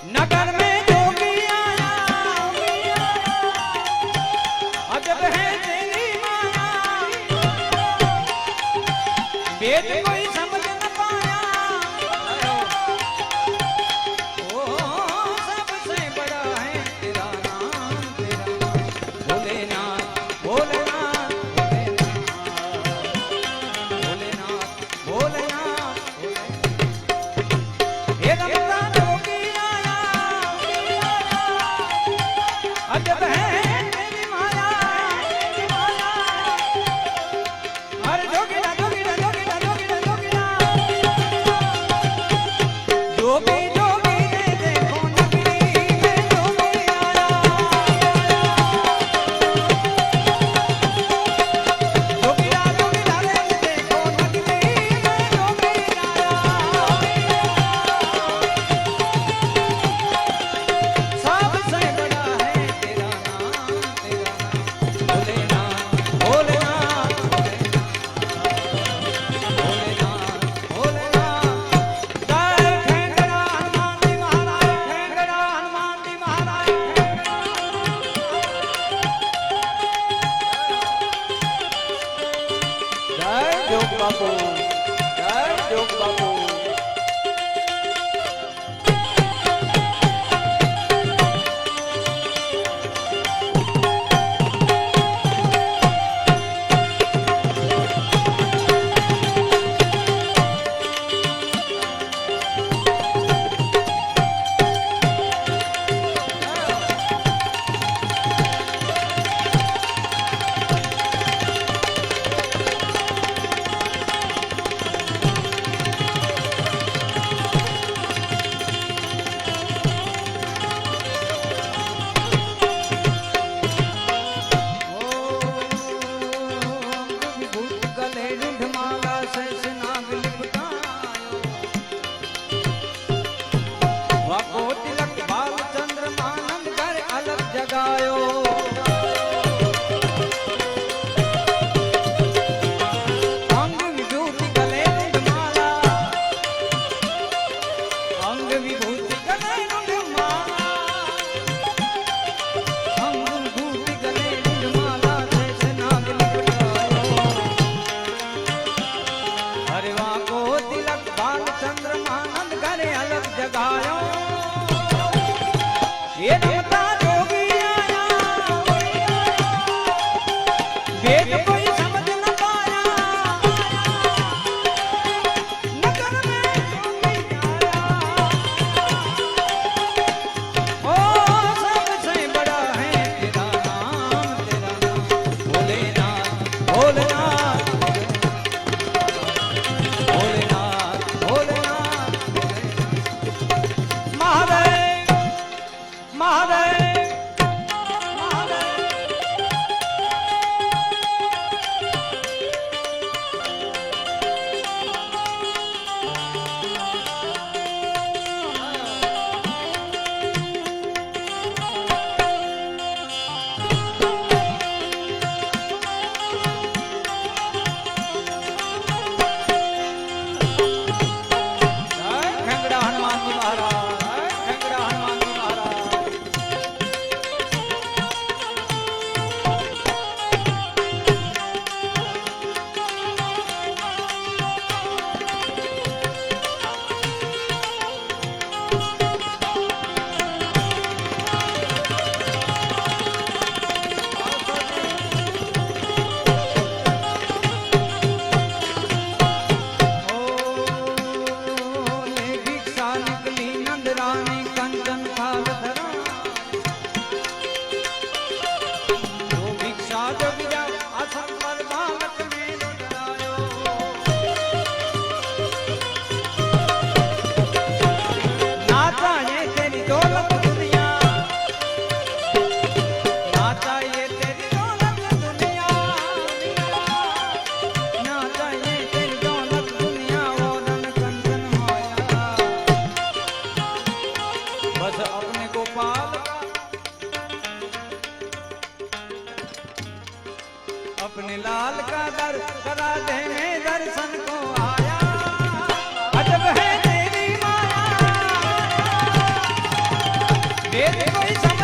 नगर में जोगी आया, अजब है तेरी माया, वेद कोई समझ न पाया, ओ सबसे बड़ा है तेरा नाम, भोलेनाथ भोलेनाथ भोलेनाथ भोलेनाथ हे रमता जोगी आया, अजब है तेरी माया, अरे जोगीरा जोगीरा जोगीरा जोगीरा जोगीरा जोगी जोगी ने देखो नगरी में जोगी आया, जोगीरा जोगीरा ने देखो नगरी में जोगी आया, सबसे बड़ा है तेरा नाम, भोलेनाथ भोलेनाथ भोलेनाथ भोलेनाथ। जय ठेंगड़ा हनुमान जी महाराज, ठेंगड़ा हनुमान जी महाराज, जय जोग बापू, जय जोग बापू। ये रमता जोगी आया, वेद कोई समझ न पाया, नगर में जोगी आया, ओ सबसे बड़ा है तेरा नाम, भोलेनाथ भोलेनाथ भोलेनाथ भोलेनाथ महादेव महादेव महादेव। जय ठेंगड़ा हनुमान जी महाराज, जय ठेंगड़ा हनुमान जी महाराज। ले भिक्षा निकली नंदरानी कंचन थाल धरा, जो भिक्षा जो बिजा आसन पर बालक ने लुटायो, ना चाहिए तेरी दौलत दुनिया, ना चाहिए तेरी दौलत दुनिया, ना चाहिए तेरी दौलत दुनिया, वो धन कंचन माया, बस अपने गोपाल का, अपने लाल का दर करा देने दर्शन को आया, अजब है तेरी माया, વેદ કોઈ